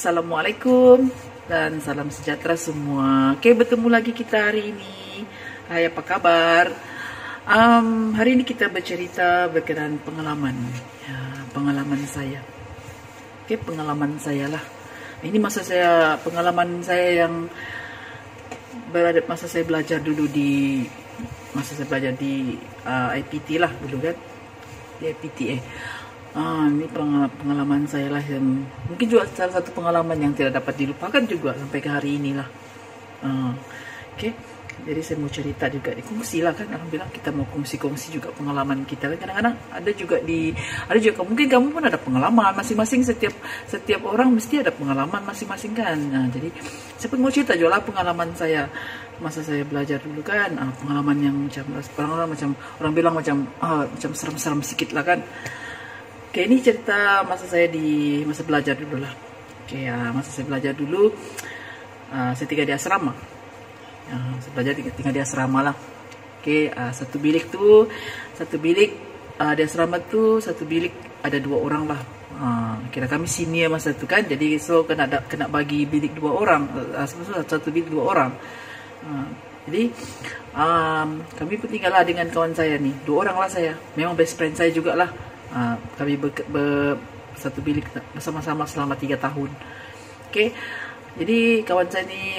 Assalamualaikum dan salam sejahtera semua. Oke, bertemu lagi kita hari ini. Hai, apa kabar? Hari ini kita bercerita berkenaan pengalaman, pengalaman saya. Oke, pengalaman saya lah. Ini pengalaman saya yang masa saya belajar di IPT lah dulu kan, di IPT. Ini pengalaman saya lah yang mungkin juga salah satu pengalaman yang tidak dapat dilupakan juga sampai ke hari ini lah. Oke, jadi saya mau cerita juga, dikongsi lah kan. Alhamdulillah kita mau kongsi juga pengalaman kita. Kadang-kadang ada juga mungkin kamu pun ada pengalaman masing-masing. Setiap orang mesti ada pengalaman masing-masing kan. Jadi saya pun mau cerita juga lah pengalaman saya masa saya belajar dulu kan. Pengalaman yang orang bilang macam serem-serem sedikit lah kan. Oke, ini cerita masa belajar dulu lah. Oke, masa saya belajar dulu, saya tinggal di asrama. Saya belajar tinggal di asrama lah. Oke, satu bilik di asrama tuh satu bilik ada 2 orang lah. Kira kami senior masa itu kan, jadi kena bagi bilik 2 orang, satu bilik 2 orang. Jadi kami pun tinggal lah dengan kawan saya nih, 2 orang lah saya. Memang best friend saya juga lah. Kami satu bilik bersama-sama selama 3 tahun. Oke, jadi kawan saya ini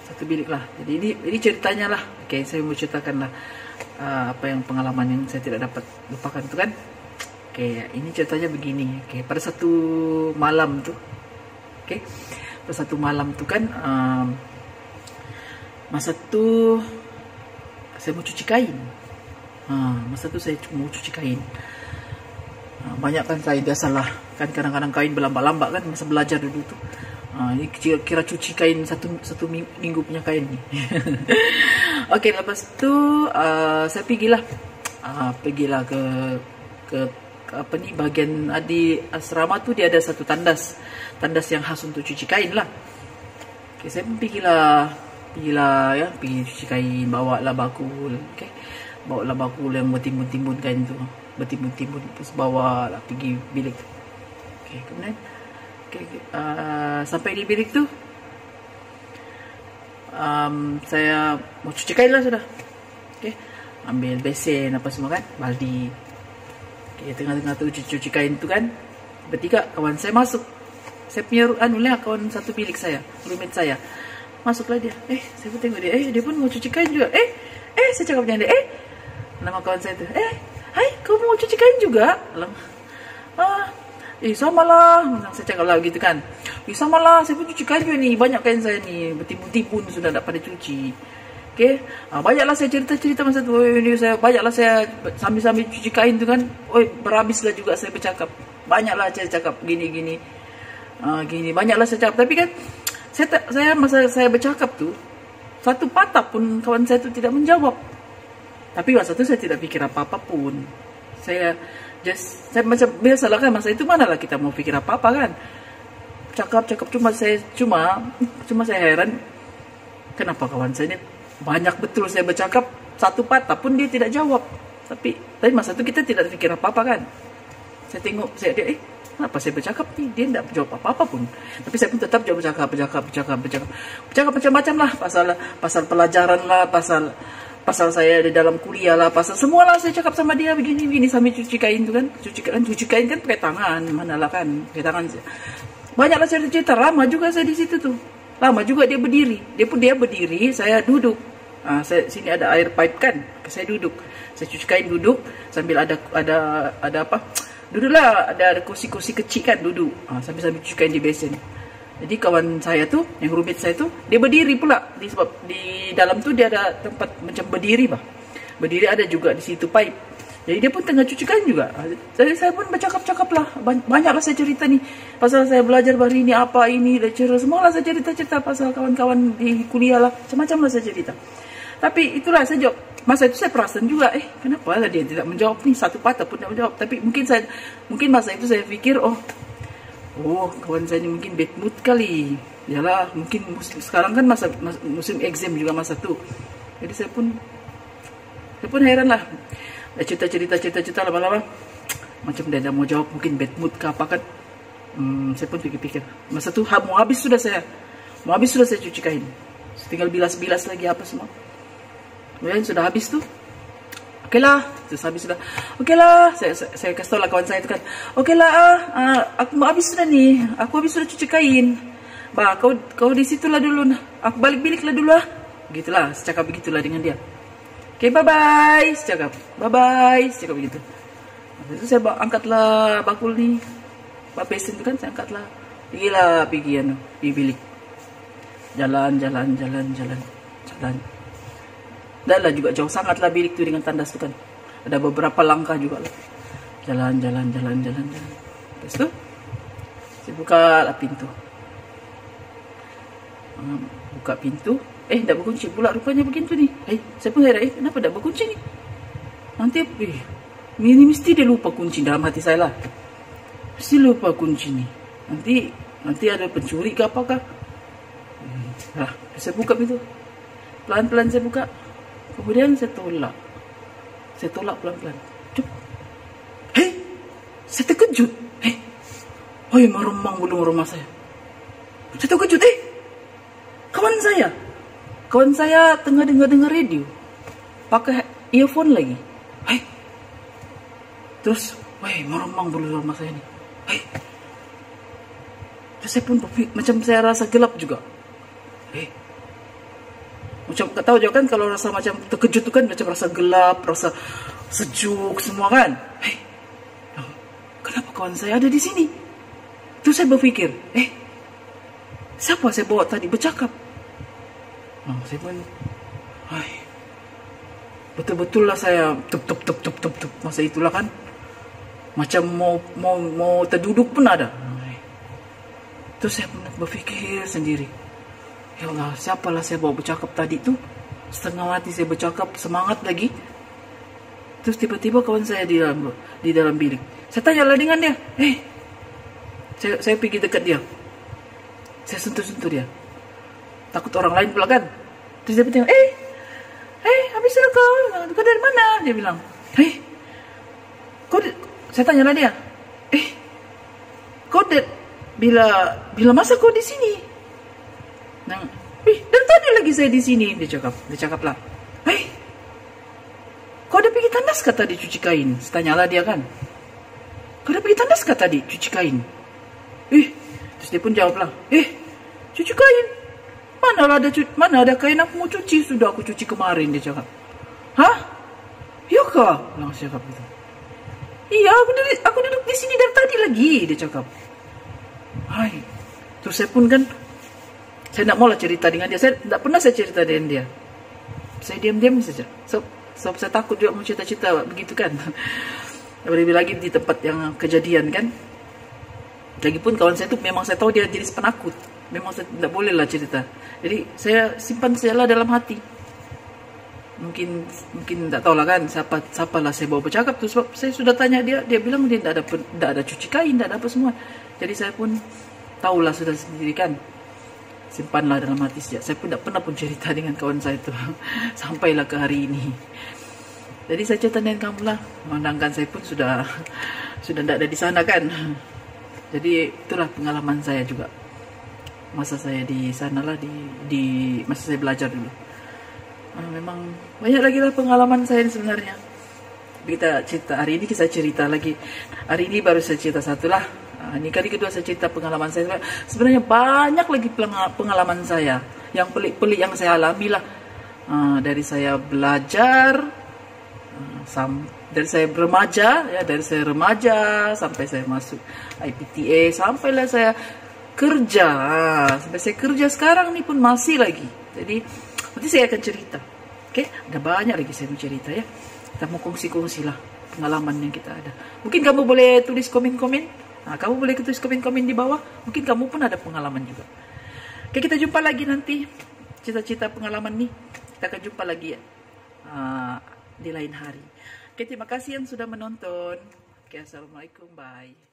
satu bilik lah. Jadi ini ceritanya lah. Oke, saya mau ceritakan lah apa yang pengalaman yang saya tidak dapat lupakan itu kan. Oke, ini ceritanya begini. Oke, pada satu malam tuh, kan masa tuh saya mau cuci kain. Banyak kan saya biasalah kan, kadang-kadang kain berlambak-lambak kan masa belajar dulu tuh. Ini kira cuci kain satu minggu punya kain nih. Oke, lepas itu saya pergilah ke apa nih, bagian di asrama tuh dia ada satu tandas yang khas untuk cuci kain lah. Oke, saya pun pergi cuci kain, bawa lah bakul yang bertimbun-timbun kain tuh, terus bawa lah pergi bilik. Oke, kemudian sampai di bilik tuh saya mau cuci kain lah sudah. Oke, ambil besen apa semua kan, baldi. Oke, tengah-tengah tuh cuci kain tuh kan, bertiga kawan saya masuk. Saya punya kawan satu bilik saya, roommate saya. Masuklah dia. Saya pun tengok dia. Dia pun mau cuci kain juga. Saya cakap dengan dia. Nama kawan saya tu. Hai, kau mau cuci kain juga? Sama lah. Saya cakap lah gitu kan. Sama lah, saya pun cuci kain juga ni. Banyak kain saya ni. Bertimbun-timbun sudah tak pada cuci. Okay. Banyaklah saya cerita masa tu. Banyaklah saya sambil cuci kain tu kan. Berhabislah juga saya bercakap. Banyaklah saya cakap gini. Banyaklah saya cakap. Tapi kan, masa saya bercakap tu, satu patah pun kawan saya tu tidak menjawab. Tapi masa itu saya tidak pikir apa-apa pun. Saya macam biasalah kan, masa itu manalah kita mau pikir apa-apa kan. Cakap cuma saya heran kenapa kawan saya ini banyak betul saya bercakap, satu patah pun dia tidak jawab. Tapi masa itu kita tidak pikir apa-apa kan. Saya tengok dia kenapa saya bercakap nih, dia tidak jawab apa-apa pun. Tapi saya pun tetap bercakap macam-macam lah, pasal pelajaran lah, pasal saya di dalam kuliah lah, pasal semua lah saya cakap sama dia begini sambil cuci kain tu kan. Cuci kain kan pakai tangan, manalah kan pakai tangan. Banyaklah cerita, lama juga saya di situ tuh. Lama juga dia berdiri. Dia berdiri, saya duduk. Sini ada air pipe kan, saya duduk. Saya cuci kain duduk sambil ada apa? Duduklah, ada kursi-kursi kecil kan, duduk. Sambil cuci kain di besen. Jadi kawan saya tuh, yang roommate saya tuh, dia berdiri pula. Sebab di dalam tuh dia ada tempat macam berdiri bah. Berdiri ada juga di situ pipe. Jadi dia pun tengah cuci kain juga. Jadi saya pun bercakap-cakap lah. Banyaklah saya cerita nih. Pasal saya belajar hari ini, apa ini, lecturer. Semua lah saya cerita-cerita pasal kawan-kawan di kuliah lah. Macam-macam lah saya cerita. Tapi itulah saya jawab. Masa itu saya perasan juga, kenapa lah dia tidak menjawab nih. Satu patah pun tidak menjawab. Tapi mungkin masa itu saya pikir, kawan saya ini mungkin bad mood kali. Yalah, mungkin sekarang kan musim exam juga masa tu. Jadi saya pun heran lah. Cerita lama-lama macam dia mau jawab, mungkin bad mood ke apa kan. Saya pun pikir-pikir. Masa tuh mau habis sudah saya cuci kain. Tinggal bilas-bilas lagi apa semua. Kemudian sudah habis tuh. Oke lah, terus habis sudah. Oke lah, saya kasih tau lah kawan saya itu kan. Oke lah, aku mau habis sudah nih. Aku habis sudah cuci kain. Bah, kau di situlah dulu. Aku balik bilik lah dulu lah. Gitulah, saya cakap begitulah dengan dia. Oke, bye-bye. Saya cakap, bye-bye. Saya cakap begitu. Habis itu saya angkatlah bakul nih. Pak Pesen itu kan saya angkatlah. Pergilah, pergi bilik. Jalan. Dah lah juga jauh sangatlah bilik tu dengan tandas tu kan. Ada beberapa langkah juga lah. Jalan. Lepas tu, saya buka lah pintu. Buka pintu. Tak berkunci pula rupanya begitu ni. Saya pun heran, kenapa tak berkunci ni? Nanti, ini mesti dia lupa kunci dalam hati saya lah. Mesti lupa kunci ni. Nanti ada pencuri ke apakah? Saya buka pintu. Pelan-pelan saya buka. Kemudian saya tolak. Pelan-pelan. Cuk. Saya terkejut. Meremang bulu rumah saya. Saya terkejut. Kawan saya tengah dengar radio. Pakai earphone lagi. Terus, meremang bulu rumah saya ni. Terus saya pun macam saya rasa gelap juga. Macam tak tahu juga kan kalau rasa macam terkejut tu kan macam rasa gelap, rasa sejuk semua kan. Kenapa kawan saya ada di sini? Terus saya berfikir, siapa saya bawa tadi bercakap? Saya pun, betul-betul lah saya tup. Masa itulah kan, macam mau terduduk pun ada. Terus saya pun berfikir sendiri. Ya Allah, siapalah saya bawa bercakap tadi tu? Setengah mati saya bercakap, semangat lagi. Terus tiba-tiba kawan saya di dalam bilik. Saya tanyalah dengan dia. Saya pergi dekat dia. Saya sentuh dia. Takut orang lain pula kan. Terus dia bertanya, habis sudah kau dari mana? Dia bilang, saya tanyalah dia. Kau bila masa kau di sini? Dan tadi lagi saya di sini, dia cakap lah. Kau ada pergi tandas kah tadi cuci kain? Setanyalah dia kan. Kau ada pergi tandas kah tadi cuci kain? Terus dia pun jawab lah. Cuci kain? Mana ada kain aku mau cuci? Sudah aku cuci kemarin, dia cakap. Hah? Ya kah? Langsung cakap gitu. Iya, aku duduk di sini dari tadi lagi, dia cakap. Terus saya pun kan, saya tidak maulah cerita dengan dia. Saya tidak pernah saya cerita dengan dia. Saya diam-diam saja. Sebab saya takut juga mau cerita-cerita begitu kan. Lebih lagi di tempat yang kejadian kan. Lagipun kawan saya tu memang saya tahu dia jenis penakut. Memang saya tidak boleh lah cerita. Jadi saya simpan sajalah dalam hati. Mungkin tak tahulah kan siapalah saya bawa bercakap tu. Sebab saya sudah tanya dia bilang dia tidak ada cuci kain, tidak ada apa semua. Jadi saya pun tahulah sudah sendiri kan. Simpanlah dalam hati saja. Saya pun tak pernah pun cerita dengan kawan saya itu. Sampailah ke hari ini. Jadi saya cerita dengan kamu lah. Memandangkan saya pun sudah tidak ada di sana kan. Jadi itulah pengalaman saya juga. Masa saya di sana lah. Di masa saya belajar dulu. Memang banyak lagi lah pengalaman saya sebenarnya. Kita cerita hari ini, kita cerita lagi. Hari ini baru saya cerita satu lah. Ini kali kedua saya cerita pengalaman saya. Sebenarnya banyak lagi pengalaman saya yang pelik-pelik yang saya alami lah. Dari saya belajar, dari saya remaja sampai saya masuk IPTA, sampailah saya kerja. Sampai saya kerja sekarang ni pun masih lagi. Jadi nanti saya akan cerita. Oke, ada banyak lagi saya mau cerita ya. Kita mau kongsi-kongsi lah pengalaman yang kita ada. Mungkin kamu boleh tulis komen-komen. Kamu boleh tulis komen-komen di bawah. Mungkin kamu pun ada pengalaman juga. Oke, kita jumpa lagi nanti. Cita-cita pengalaman nih. Kita akan jumpa lagi ya. Di lain hari. Oke, terima kasih yang sudah menonton. Oke, assalamualaikum. Bye.